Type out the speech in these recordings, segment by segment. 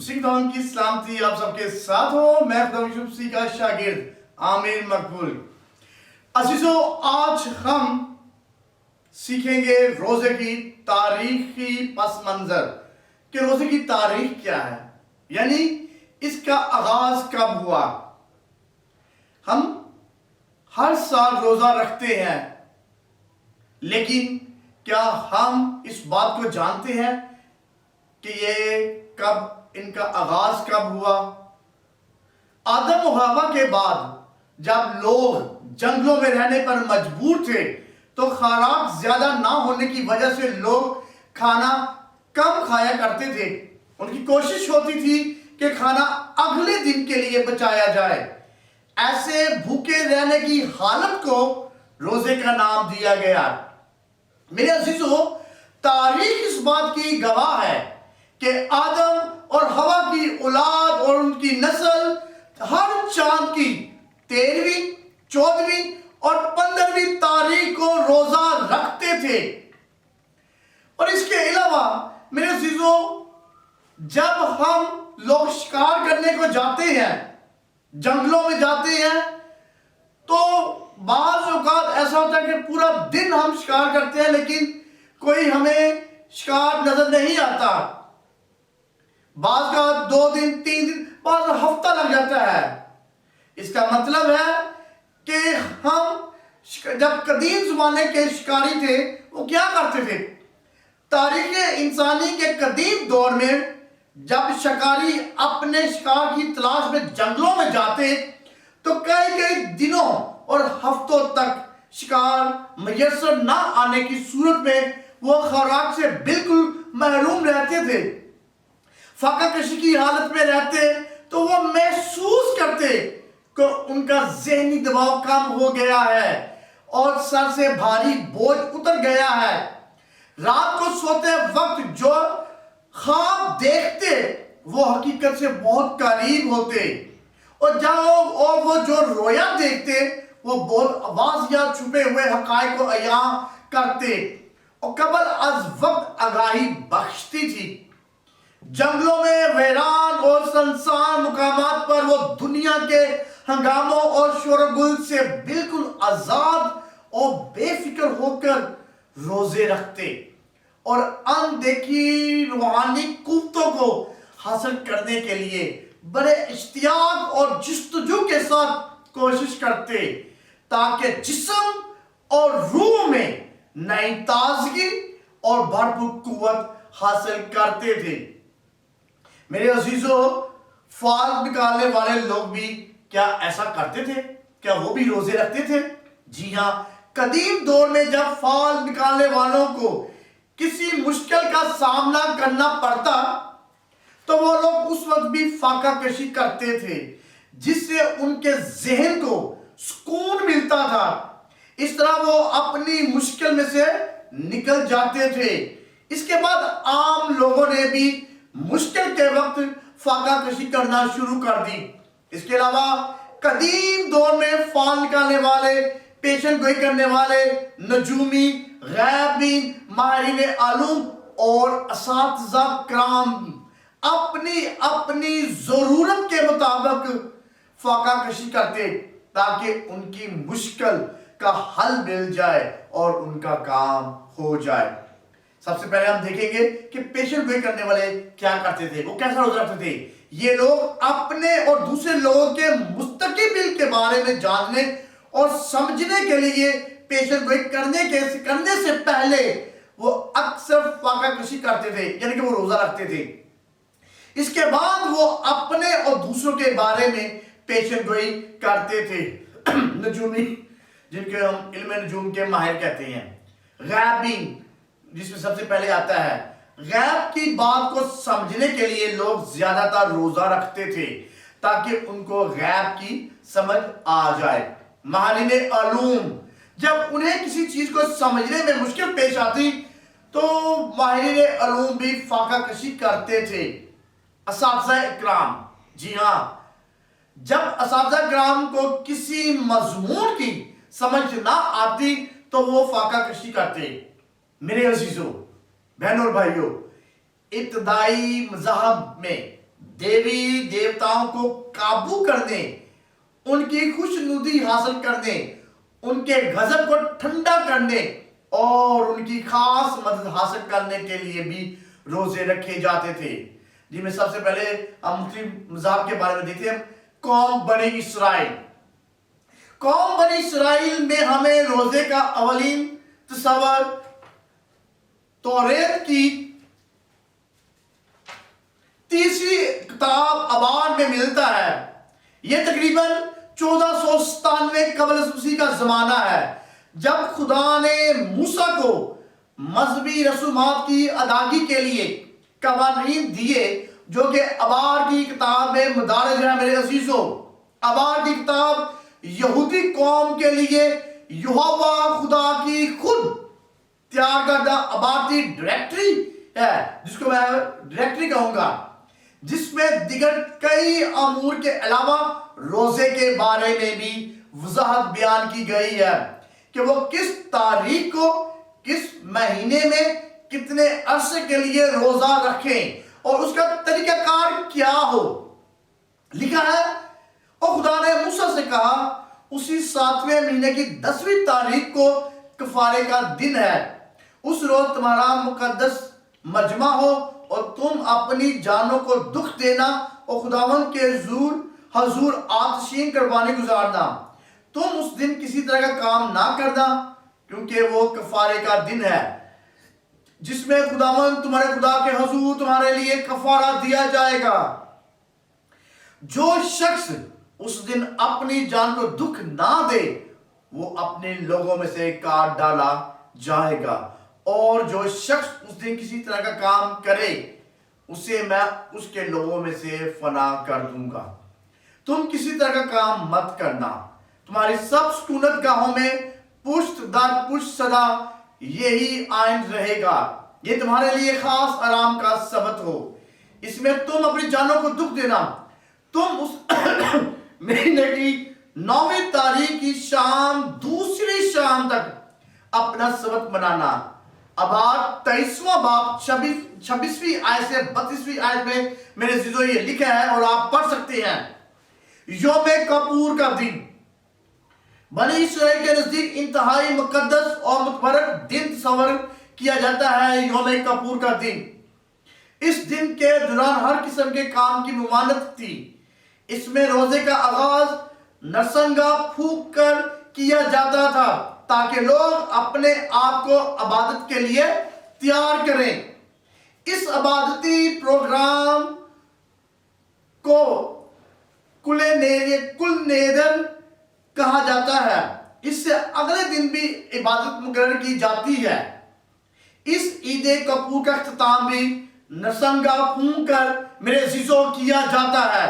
مسیح خدا کی سلامتی آپ سب کے ساتھ ہو. میں خدا یسوع مسیح کا شاگرد عامر مقبول. عزیزو، آج ہم سیکھیں گے روزے کی تاریخی پس منظر کہ روزے کی تاریخ کیا ہے، یعنی اس کا آغاز کب ہوا. ہم ہر سال روزہ رکھتے ہیں، لیکن کیا ہم اس بات کو جانتے ہیں کہ یہ ان کا آغاز کب ہوا؟ آدم و حوا کے بعد جب لوگ جنگلوں میں رہنے پر مجبور تھے تو خوراک زیادہ نہ ہونے کی وجہ سے لوگ کھانا کم کھایا کرتے تھے. ان کی کوشش ہوتی تھی کہ کھانا اگلے دن کے لیے بچایا جائے. ایسے بھوکے رہنے کی حالت کو روزے کا نام دیا گیا. میرے عزیزو، تاریخ اس بات کی گواہ ہے کہ آدم اور حوا کی اولاد اور ان کی نسل ہر چاند کی 13ویں، 14ویں اور 15ویں تاریخ کو روزہ رکھتے تھے. اور اس کے علاوہ میرے عزیزو، جب ہم لوگ شکار کرنے کو جاتے ہیں، جنگلوں میں جاتے ہیں، تو بعض اوقات ایسا ہوتا ہے کہ پورا دن ہم شکار کرتے ہیں لیکن کوئی ہمیں شکار نظر نہیں آتا. بعض کا 2 دن 3 دن بعض ہفتہ لگ جاتا ہے. اس کا مطلب ہے کہ ہم جب قدیم زمانے کے شکاری تھے وہ کیا کرتے تھے؟ تاریخ انسانی کے قدیم دور میں جب شکاری اپنے شکار کی تلاش میں جنگلوں میں جاتے تو کئی دنوں اور ہفتوں تک شکار میسر نہ آنے کی صورت میں وہ خوراک سے بالکل محروم رہتے تھے. فاقہ کشی کی حالت میں رہتے تو وہ محسوس کرتے کہ ان کا ذہنی دباؤ کم ہو گیا ہے اور سر سے بھاری بوجھ اتر گیا ہے. رات کو سوتے وقت جو خواب دیکھتے وہ حقیقت سے بہت قریب ہوتے، اور وہ جو رویا دیکھتے وہ بہت واضح چھپے ہوئے حقائق کو عیاں کرتے اور قبل از وقت آگاہی بخشتی تھی. جنگلوں میں ویران اور سنسان مقامات پر وہ دنیا کے ہنگاموں اور شور و گل سے بالکل آزاد اور بے فکر ہو کر روزے رکھتے اور اندیکھی روحانی قوتوں کو حاصل کرنے کے لیے بڑے اشتیاق اور جستجو کے ساتھ کوشش کرتے تاکہ جسم اور روح میں نئی تازگی اور بھرپور قوت حاصل کرتے تھے. میرے عزیزو، فال نکالنے والے لوگ بھی کیا ایسا کرتے تھے؟ کیا وہ بھی روزے رکھتے تھے؟ جی ہاں، قدیم دور میں جب فال نکالنے والوں کو کسی مشکل کا سامنا کرنا پڑتا تو وہ لوگ اس وقت بھی فاقہ کشی کرتے تھے جس سے ان کے ذہن کو سکون ملتا تھا. اس طرح وہ اپنی مشکل میں سے نکل جاتے تھے. اس کے بعد عام لوگوں نے بھی مشکل کے وقت فاقہ کشی کرنا شروع کر دی. اس کے علاوہ قدیم دور میں فال نکالنے والے، پیشن گوئی کرنے والے، نجومی، غیب بین، ماہرین علوم اور اساتذہ کرام اپنی ضرورت کے مطابق فاقہ کشی کرتے تاکہ ان کی مشکل کا حل مل جائے اور ان کا کام ہو جائے. سب سے پہلے ہم دیکھیں گے کہ پیشن گوئی کرنے والے کیا کرتے تھے، وہ کیسا روزہ رکھتے تھے. یہ لوگ اپنے اور دوسرے لوگوں کے مستقبل کے بارے میں جاننے اور سمجھنے کے لیے پیشن گوئی کرنے سے پہلے وہ اکثر فاقہ کشی کرتے تھے، یعنی کہ وہ روزہ رکھتے تھے. اس کے بعد وہ اپنے اور دوسروں کے بارے میں پیشن گوئی کرتے تھے. نجومی، جن کے ہم علم نجوم کے ماہر کہتے ہیں. غیب بین، جس میں سب سے پہلے آتا ہے غیب کی بات کو سمجھنے کے لیے لوگ زیادہ تر روزہ رکھتے تھے تاکہ ان کو غیب کی سمجھ آ جائے. ماہرین علوم، جب انہیں کسی چیز کو سمجھنے میں مشکل پیش آتی تو ماہرین علوم بھی فاقہ کشی کرتے تھے. اساتذہ اکرام، جی ہاں، جب اساتذہ کرام کو کسی مضمون کی سمجھ نہ آتی تو وہ فاقہ کشی کرتے. میرے عزیزو، بہنوں اور بھائیوں، ابتدائی مذہب میں دیوی دیوتاؤں کو قابو کرنے، ان کی خوشنودی حاصل کرنے، ان کے غضب کو ٹھنڈا کرنے اور ان کی خاص مدد حاصل کرنے کے لیے بھی روزے رکھے جاتے تھے۔ جن میں سب سے پہلے ہم مسلم مذہب کے بارے میں دیکھتے ہیں، قوم بنی اسرائیل۔ قوم بنی اسرائیل میں ہمیں روزے کا اولین تصور توریت کی 30ویں کتاب ابان میں ملتا ہے۔ یہ تقریباً 1497 قبل مسیح کا زمانہ ہے، جب خدا نے موسیٰ کو مذہبی رسومات کی ادائیگی کے لیے قوانین دیے، جو کہ ابار کی کتاب میں مدارج ہے۔ میرے عزیزو، ابار کی کتاب یہودی قوم کے لیے یہوہ خدا کی خود تیار کردہ ابارتی ڈائریکٹری ہے، جس کو میں ڈائریکٹری کہوں گا، جس میں دیگر کئی امور کے علاوہ روزے کے بارے میں بھی وضاحت بیان کی گئی ہے کہ وہ کس تاریخ کو، کس مہینے میں، کتنے عرصے کے لیے روزہ رکھیں اور اس کا طریقہ کار کیا ہو۔ لکھا ہے، اور خدا نے موسیٰ سے کہا، اسی 7ویں مہینے کی 10ویں تاریخ کو کفارے کا دن ہے، اس روز تمہارا مقدس مجمع ہو اور تم اپنی جانوں کو دکھ دینا اور خداوند کے حضور آتشین قربانی گزارنا۔ تم اس دن کسی طرح کا کام نہ کرنا، کیونکہ وہ کفارے کا دن ہے، جس میں خداوند تمہارے خدا کے حضور تمہارے لیے کفارہ دیا جائے گا۔ جو شخص اس دن اپنی جان کو دکھ نہ دے، وہ اپنے لوگوں میں سے کاٹ ڈالا جائے گا، اور جو شخص اس دن کسی طرح کا کام کرے، اسے میں اس کے لوگوں میں سے فنا کر دوں گا۔ تم کسی طرح کا کام مت کرنا۔ تمہاری سب سکونت گاہوں میں پشت در پشت صدا یہی آئین رہے گا، یہ تمہارے لیے خاص آرام کا سبت ہو۔ اس میں تم اپنی جانوں کو دکھ دینا۔ تم اس مہینے کی 9ویں تاریخ کی شام، دوسری شام تک اپنا سبت منانا۔ ابار 23واں باب 26ویں آیت سے 32ویں آیت میں میرے عزیزو یہ لکھا ہے، اور آپ پڑھ سکتے ہیں۔ یوم کپور کا دن بنی اسرائیل کے نزدیک انتہائی مقدس اور متبرک دن تصور کیا جاتا ہے۔ یوم کپور کا دن، اس دن کے دوران ہر قسم کے کام کی ممانعت تھی۔ اس میں روزے کا آغاز نرسنگا پھونک کر کیا جاتا تھا، تاکہ لوگ اپنے آپ کو عبادت کے لیے تیار کریں۔ اس عبادتی پروگرام کو کل نیدر کہا جاتا ہے۔ اس سے اگلے دن بھی عبادت مقرر کی جاتی ہے۔ اس عید کپور کا اختتام بھی نرسنگا پھونک کر میرے عزیزوں کیا جاتا ہے۔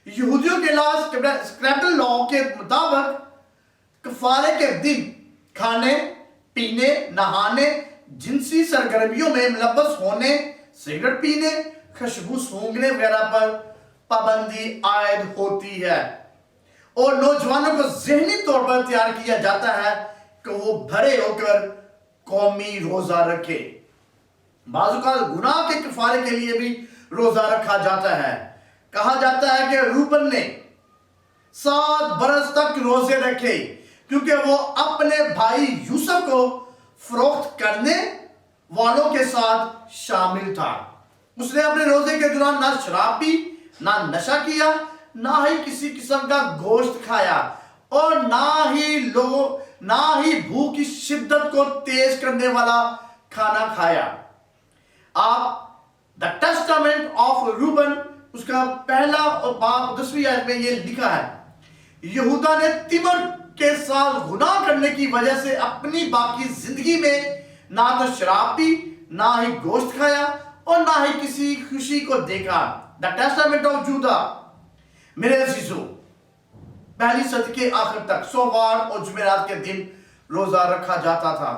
یہودیوں کے اسکریپٹل لاء کے مطابق کفارے کے دن کھانے، پینے، نہانے، جنسی سرگرمیوں میں ملوث ہونے، سگریٹ پینے، خوشبو سونگھنے وغیرہ پر پابندی عائد ہوتی ہے، اور نوجوانوں کو ذہنی طور پر تیار کیا جاتا ہے کہ وہ بھرے ہو کر قومی روزہ رکھے۔ بعض اوقات گناہ کے کفارے کے لیے بھی روزہ رکھا جاتا ہے۔ کہا جاتا ہے کہ روبن نے 7 برس تک روزے رکھے، کیونکہ وہ اپنے بھائی یوسف کو فروخت کرنے والوں کے ساتھ شامل تھا۔ اس نے اپنے روزے کے دوران نہ شراب پی، نہ نشہ کیا، نہ ہی کسی قسم کا گوشت کھایا، اور نہ ہی بھوک کی شدت کو تیز کرنے والا کھانا کھایا۔ آپ دا ٹیسٹامنٹ آف روبن، اس کا پہلا اور باب 10ویں آیت میں یہ لکھا ہے، یہودا نے تمر کے ساتھ گناہ کرنے کی وجہ سے اپنی باقی زندگی میں نہ تو شراب پی، نہ ہی گوشت کھایا، اور نہ ہی کسی خوشی کو دیکھا۔ دا ٹیسٹامنٹ آف جودا۔ میرے عزیزو، پہلی صدی کے آخر تک سوموار اور جمعرات کے دن روزہ رکھا جاتا تھا۔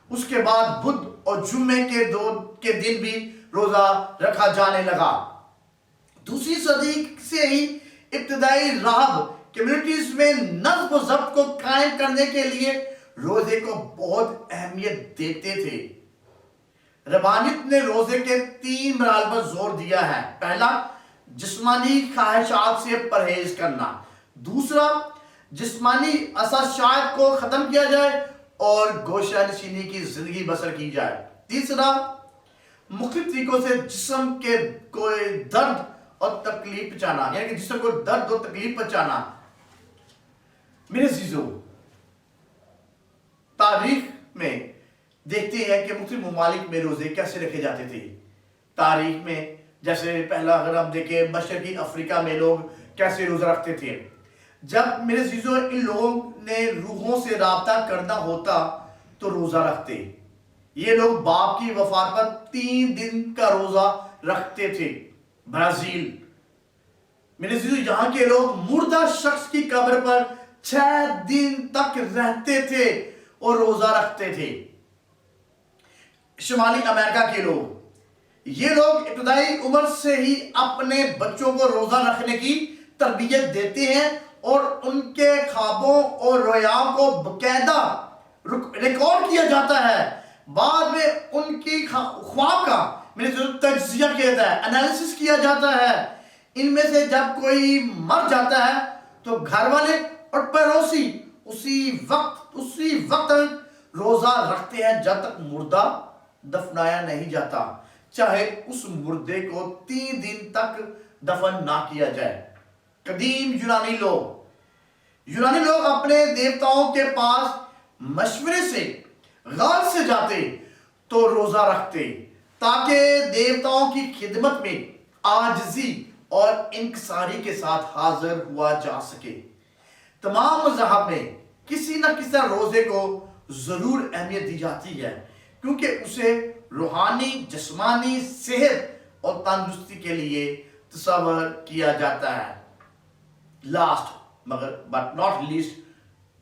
اس کے بعد بدھ اور جمعے کے دن بھی روزہ رکھا جانے لگا۔ دوسری صدی سے ہی ابتدائی راہب کمیونٹیز میں نظم و ضبط کو قائم کرنے کے لیے روزے کو بہت اہمیت دیتے تھے۔ ربانیت نے روزے کے 3 مراحل پر زور دیا ہے۔ پہلا، جسمانی خواہشات سے پرہیز کرنا. دوسرا, جسمانی اساشات کو ختم کیا جائے اور گوشہ نشینی کی زندگی بسر کی جائے. تیسرا, مختلف طریقوں سے جسم کے کوئی درد اور تکلیف پہنچانا, یعنی کہ جسم کو درد اور تکلیف پہنچانا. میرے عزیزو, تاریخ میں دیکھتے ہیں کہ مختلف ممالک میں روزے کیسے رکھے جاتے تھے. تاریخ میں جیسے پہلا اگر ہم دیکھیں مشرقی افریقہ میں لوگ کیسے روزہ رکھتے تھے. جب میرے عزیزو ان لوگوں نے روحوں سے رابطہ کرنا ہوتا تو روزہ رکھتے. یہ لوگ باپ کی وفات پر 3 دن کا روزہ رکھتے تھے. برازیل, میرے عزیزو یہاں کے لوگ مردہ شخص کی قبر پر 6 دن تک رہتے تھے اور روزہ رکھتے تھے. شمالی امریکہ کے لوگ, یہ لوگ ابتدائی عمر سے ہی اپنے بچوں کو روزہ رکھنے کی تربیت دیتے ہیں اور ان کے خوابوں اور رویاؤں کو باقاعدہ ریکارڈ کیا جاتا ہے. بعد میں ان کی خواب کا تجزیہ کیا جاتا ہے, انالیسس کیا جاتا ہے. ان میں سے جب کوئی مر جاتا ہے تو گھر والے اور پڑوسی اسی وقت روزہ رکھتے ہیں جب تک مردہ دفنایا نہیں جاتا, چاہے اس مردے کو 3 دن تک دفن نہ کیا جائے. قدیم یونانی لوگ اپنے دیوتاؤں کے پاس مشورے سے غار سے جاتے تو روزہ رکھتے تاکہ دیوتاؤں کی خدمت میں عاجزی اور انکساری کے ساتھ حاضر ہوا جا سکے. تمام مذاہب میں کسی نہ کسی روزے کو ضرور اہمیت دی جاتی ہے کیونکہ اسے روحانی, جسمانی صحت اور تندرستی کے لیے تصور کیا جاتا ہے. لاسٹ مگر بٹ ناٹ لیسٹ,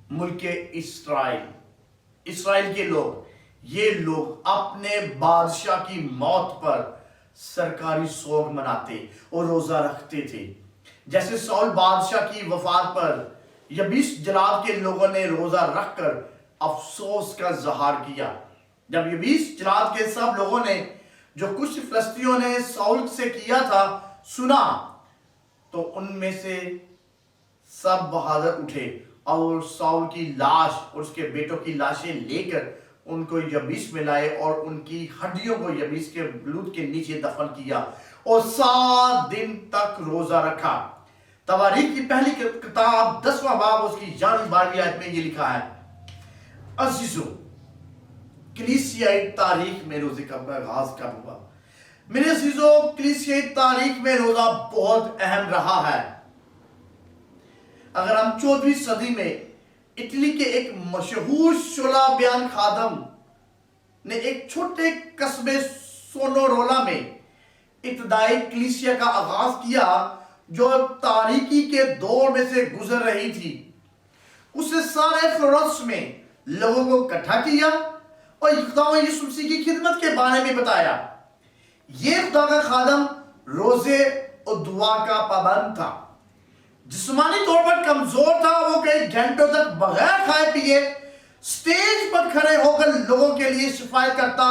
ملک اسرائیل کے لوگ, یہ لوگ اپنے بادشاہ کی موت پر سرکاری سوگ مناتے اور روزہ رکھتے تھے. جیسے ساؤل بادشاہ کی وفات پر یبیس جلاد کے لوگوں نے روزہ رکھ کر افسوس کا اظہار کیا. جب یبیس جلاد کے سب لوگوں نے جو کچھ فلسطینیوں نے ساؤل سے کیا تھا سنا تو ان میں سے سب بہادر اٹھے اور ساؤل کی لاش اور اس کے بیٹوں کی لاشیں لے کر ان کو یبیس میں لائے اور ان کی ہڈیوں کو یبیس کے بلوت کے نیچے دفن کیا اور 7 دن تک روزہ رکھا. تواریخ کی پہلی کتاب 10واں باب اس کی 12ویں آیت میں یہ لکھا ہے. عزیزو, کلیسیائی تاریخ میں روزے کا آغاز کب ہوا؟ میرے عزیزو, کلیسیائی تاریخ میں روزہ بہت اہم رہا ہے. اگر ہم 14ویں صدی میں اٹلی کے ایک مشہور شعلہ بیان خادم نے ایک چھوٹے قصبے سونورولا میں ابتدائی کلیسیا کا آغاز کیا جو تاریکی کے دور میں سے گزر رہی تھی. اس نے سارے فلورنس میں لوگوں کو اکٹھا کیا اور خدا یسوع مسیح کی خدمت کے بارے میں بتایا. یہ خدا کا خادم روزے اور دعا کا پابند تھا. جسمانی طور پر کمزور تھا. وہ کئی گھنٹوں تک بغیر کھائے پیے سٹیج پر کھڑے ہو کر لوگوں کے لیے شفاعت کرتا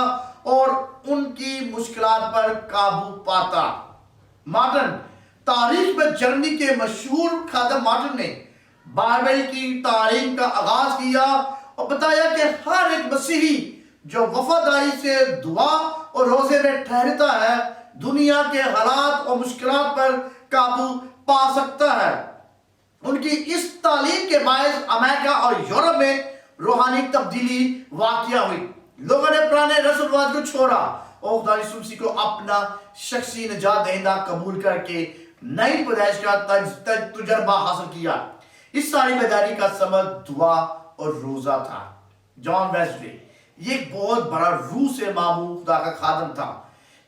اور ان کی مشکلات پر قابو پاتا. مارٹن, تاریخ میں جرمنی کے مشہور خادم مارٹن نے بائبل کی تعلیم کا آغاز کیا اور بتایا کہ ہر ایک مسیحی جو وفاداری سے دعا اور روزے میں ٹھہرتا ہے دنیا کے حالات اور مشکلات پر قابو پا سکتا ہے. ان کی اس تعلیم کے باعث امریکہ اور یورپ میں روحانی تبدیلی واقع ہوئی. لوگوں نے پرانے رسم و رواج کو چھوڑا اور خدا یسوع مسیح کو اپنا شخصی نجات دہندہ قبول کر کے نئی پیدائش کا تجربہ حاصل کیا. اس ساری بیداری کا سبب دعا اور روزہ تھا. جان ویسلے, یہ ایک بہت بڑا روح سے معمور خدا کا خادم تھا.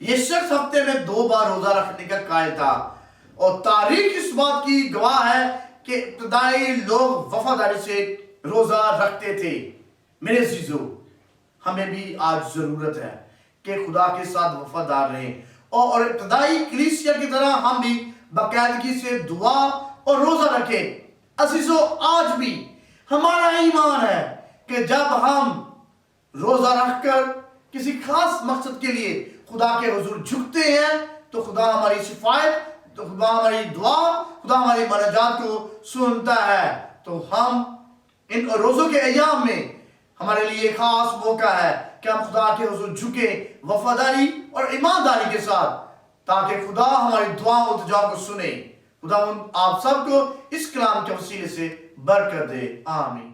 یہ شخص ہفتے میں 2 بار روزہ رکھنے کا قائل تھا اور تاریخ اس بات کی گواہ ہے کہ ابتدائی لوگ وفاداری سے روزہ رکھتے تھے. میرے عزیزو, ہمیں بھی آج ضرورت ہے کہ خدا کے ساتھ وفادار رہیں اور ابتدائی کلیسیا کی طرح ہم بھی باقاعدگی سے دعا اور روزہ رکھیں. عزیزو, آج بھی ہمارا ایمان ہے کہ جب ہم روزہ رکھ کر کسی خاص مقصد کے لیے خدا کے حضور جھکتے ہیں تو خدا ہماری شفاعت تو خدا ہماری دعا، خدا ہماری مناجات کو سنتا ہے. تو ہم ان روزوں کے ایام میں ہمارے لیے خاص موقع ہے کہ ہم خدا کے حضور جھکیں وفاداری اور ایمانداری کے ساتھ، تاکہ خدا ہماری دعا و التجا کو سنے. خدا آپ سب کو اس کلام کے وسیلے سے برکت دے. آمین.